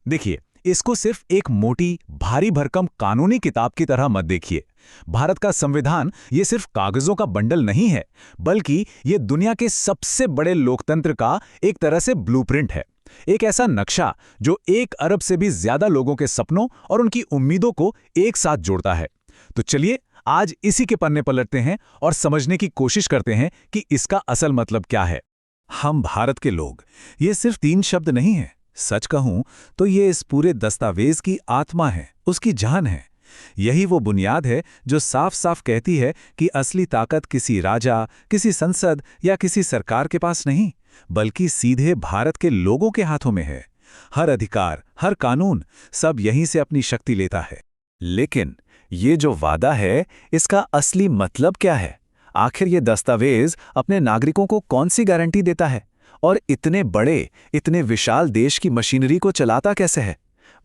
देखिए, इसको सिर्फ एक मोटी, भारी भरकम कानूनी किताब की तरह मत देखिए। भारत का संविधान ये सिर्फ कागजों का बंडल नहीं है, बल्कि ये दुनिया के सबसे बड़े लोकतंत्र का एक तरह से ब्लूप्रिंट है। एक ऐसा नक्शा जो 1 अरब से भी ज्यादा लोगों के सपनों और उनकी उम्मीदों को एक साथ जोड़ता है। तो चलिए, आज इसी के पन्ने पलटते हैं और समझने की कोशिश करते हैं कि इसका असल मतलब क्या है। हम भारत के लोग, ये सिर्फ 3 शब्द नहीं है। सच कहूं तो ये इस पूरे दस्तावेज की आत्मा है, उसकी जान है। यही वो बुनियाद है जो साफ साफ कहती है कि असली ताकत किसी राजा, किसी संसद या किसी सरकार के पास नहीं, बल्कि सीधे भारत के लोगों के हाथों में है। हर अधिकार, हर कानून, सब यहीं से अपनी शक्ति लेता है। लेकिन ये जो वादा है, इसका असली मतलब क्या है? आखिर ये दस्तावेज अपने नागरिकों को कौन सी गारंटी देता है? और इतने बड़े, इतने विशाल देश की मशीनरी को चलाता कैसे है?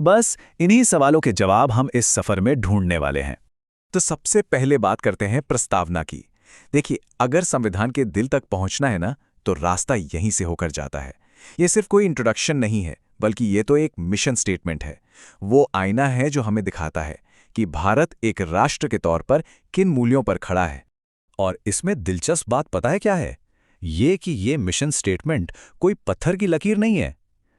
बस इन्हीं सवालों के जवाब हम इस सफर में ढूंढने वाले हैं। तो सबसे पहले बात करते हैं प्रस्तावना की। देखिए, अगर संविधान के दिल तक पहुंचना है ना, तो रास्ता यहीं से होकर जाता है। ये सिर्फ कोई इंट्रोडक्शन नहीं है, बल्कि ये तो एक मिशन स्टेटमेंट है। वो आईना है जो हमें दिखाता है कि भारत एक राष्ट्र के तौर पर किन मूल्यों पर खड़ा है। और इसमें दिलचस्प बात पता है क्या है? ये कि ये मिशन स्टेटमेंट कोई पत्थर की लकीर नहीं है।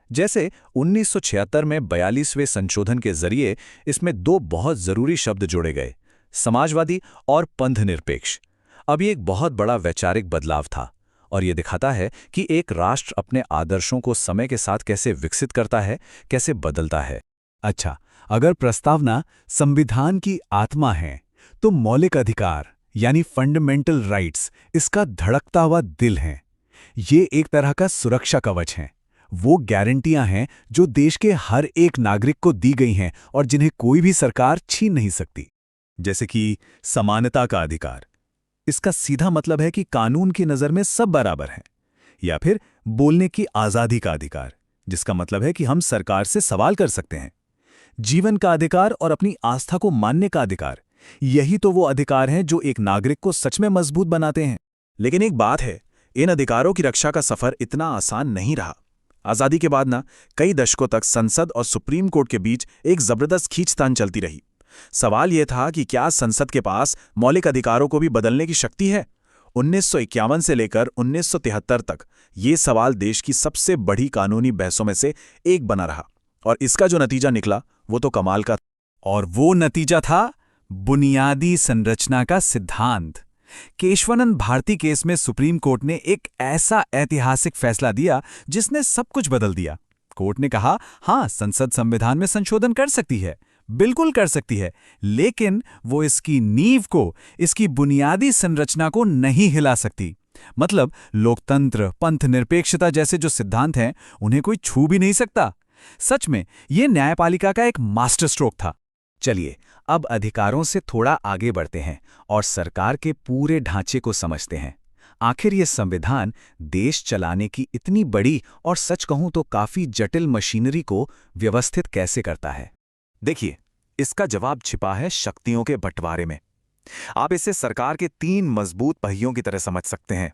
जैसे 1976 में 42वें संशोधन के जरिए इसमें 2 बहुत जरूरी शब्द जोड़े गए, समाजवादी और पंथनिरपेक्ष। अब ये एक बहुत बड़ा वैचारिक बदलाव था, और ये दिखाता है कि एक राष्ट्र अपने आदर्शों को समय के साथ कैसे विकसित करता है, कैसे बदलता है। अच्छा, अगर प्रस्तावना संविधान की आत्मा है, तो मौलिक अधिकार यानी फंडामेंटल राइट्स इसका धड़कता हुआ दिल है। ये एक तरह का सुरक्षा कवच है। वो गारंटियां हैं जो देश के हर एक नागरिक को दी गई हैं और जिन्हें कोई भी सरकार छीन नहीं सकती। जैसे कि समानता का अधिकार, इसका सीधा मतलब है कि कानून की नज़र में सब बराबर हैं। या फिर बोलने की आज़ादी का अधिकार, जिसका मतलब है कि हम सरकार से सवाल कर सकते हैं। जीवन का अधिकार और अपनी आस्था को मानने का अधिकार, यही तो वो अधिकार हैं जो एक नागरिक को सच में मजबूत बनाते हैं। लेकिन एक बात है, इन अधिकारों की रक्षा का सफर इतना आसान नहीं रहा। आज़ादी के बाद कई दशकों तक संसद और सुप्रीम कोर्ट के बीच एक जबरदस्त खींचतान चलती रही। सवाल यह था कि क्या संसद के पास मौलिक अधिकारों को भी बदलने की शक्ति है? 1951 से लेकर 1973 तक ये सवाल देश की सबसे बड़ी कानूनी बहसों में से एक बना रहा, और इसका जो नतीजा निकला वो तो कमाल का। और वो नतीजा था बुनियादी संरचना का सिद्धांत। केशवानंद भारती केस में सुप्रीम कोर्ट ने एक ऐसा ऐतिहासिक फैसला दिया जिसने सब कुछ बदल दिया। कोर्ट ने कहा, हां, संसद संविधान में संशोधन कर सकती है, बिल्कुल कर सकती है, लेकिन वो इसकी नींव को, इसकी बुनियादी संरचना को नहीं हिला सकती। मतलब लोकतंत्र, पंथनिरपेक्षता जैसे जो सिद्धांत हैं, उन्हें कोई छू भी नहीं सकता। सच में ये न्यायपालिका का एक मास्टर स्ट्रोक था। चलिए, अब अधिकारों से थोड़ा आगे बढ़ते हैं और सरकार के पूरे ढांचे को समझते हैं। आखिर ये संविधान देश चलाने की इतनी बड़ी और सच कहूं तो काफी जटिल मशीनरी को व्यवस्थित कैसे करता है? देखिए, इसका जवाब छिपा है शक्तियों के बंटवारे में। आप इसे सरकार के 3 मजबूत पहियों की तरह समझ सकते हैं।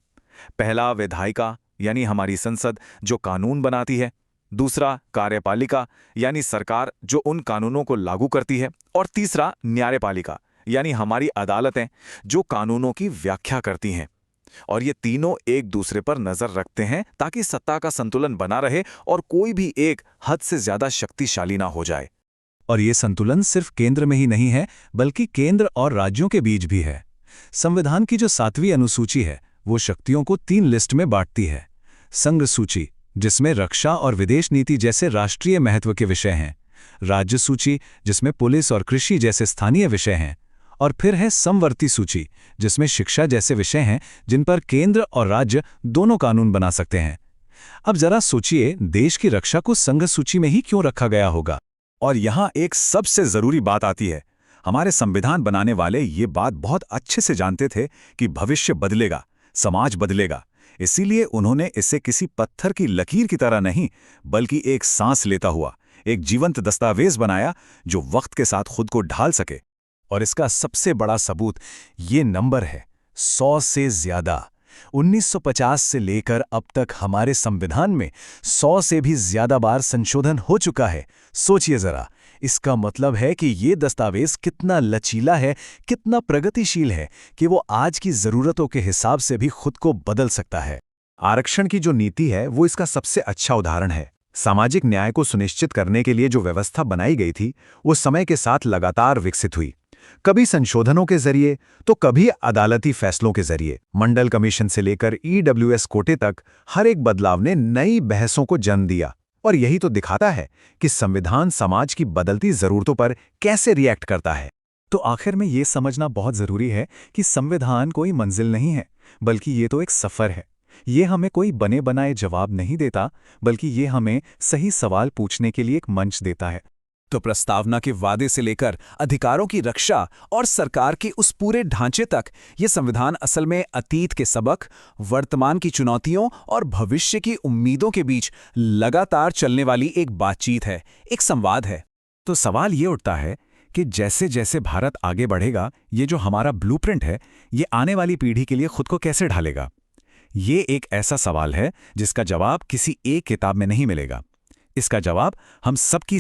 पहला, विधायिका यानी हमारी संसद जो कानून बनाती है। दूसरा, कार्यपालिका यानी सरकार जो उन कानूनों को लागू करती है। और तीसरा, न्यायपालिका यानी हमारी अदालतें जो कानूनों की व्याख्या करती हैं। और ये तीनों एक दूसरे पर नजर रखते हैं ताकि सत्ता का संतुलन बना रहे और कोई भी एक हद से ज्यादा शक्तिशाली ना हो जाए। और ये संतुलन सिर्फ केंद्र में ही नहीं है, बल्कि केंद्र और राज्यों के बीच भी है। संविधान की जो 7वीं अनुसूची है, वो शक्तियों को 3 लिस्ट में बांटती है। संघ सूची, जिसमें रक्षा और विदेश नीति जैसे राष्ट्रीय महत्व के विषय हैं। राज्य सूची, जिसमें पुलिस और कृषि जैसे स्थानीय विषय हैं। और फिर है समवर्ती सूची, जिसमें शिक्षा जैसे विषय हैं जिन पर केंद्र और राज्य दोनों कानून बना सकते हैं। अब जरा सोचिए, देश की रक्षा को संघ सूची में ही क्यों रखा गया होगा? और यहां एक सबसे जरूरी बात आती है। हमारे संविधान बनाने वाले ये बात बहुत अच्छे से जानते थे कि भविष्य बदलेगा, समाज बदलेगा। इसीलिए उन्होंने इसे किसी पत्थर की लकीर की तरह नहीं, बल्कि एक सांस लेता हुआ एक जीवंत दस्तावेज बनाया जो वक्त के साथ खुद को ढाल सके। और इसका सबसे बड़ा सबूत ये नंबर है, 100 से ज्यादा। 1950 से लेकर अब तक हमारे संविधान में 100 से भी ज्यादा बार संशोधन हो चुका है। सोचिए जरा, इसका मतलब है कि ये दस्तावेज कितना लचीला है, कितना प्रगतिशील है कि वो आज की जरूरतों के हिसाब से भी खुद को बदल सकता है। आरक्षण की जो नीति है वो इसका सबसे अच्छा उदाहरण है। सामाजिक न्याय को सुनिश्चित करने के लिए जो व्यवस्था बनाई गई थी वो समय के साथ लगातार विकसित हुई, कभी संशोधनों के जरिए तो कभी अदालती फैसलों के जरिए। मंडल कमीशन से लेकर ईडब्ल्यूएस कोटे तक हर एक बदलाव ने नई बहसों को जन्म दिया, और यही तो दिखाता है कि संविधान समाज की बदलती जरूरतों पर कैसे रिएक्ट करता है। तो आखिर में ये समझना बहुत जरूरी है कि संविधान कोई मंजिल नहीं है, बल्कि ये तो एक सफर है। ये हमें कोई बने बनाए जवाब नहीं देता, बल्कि ये हमें सही सवाल पूछने के लिए एक मंच देता है। तो प्रस्तावना के वादे से लेकर अधिकारों की रक्षा और सरकार के उस पूरे ढांचे तक, ये संविधान असल में अतीत के सबक, वर्तमान की चुनौतियों और भविष्य की उम्मीदों के बीच लगातार चलने वाली एक बातचीत है, एक संवाद है। तो सवाल ये उठता है कि जैसे जैसे भारत आगे बढ़ेगा, ये जो हमारा ब्लूप्रिंट है, ये आने वाली पीढ़ी के लिए खुद को कैसे ढालेगा? ये एक ऐसा सवाल है जिसका जवाब किसी एक किताब में नहीं मिलेगा। इसका जवाब हम सबकी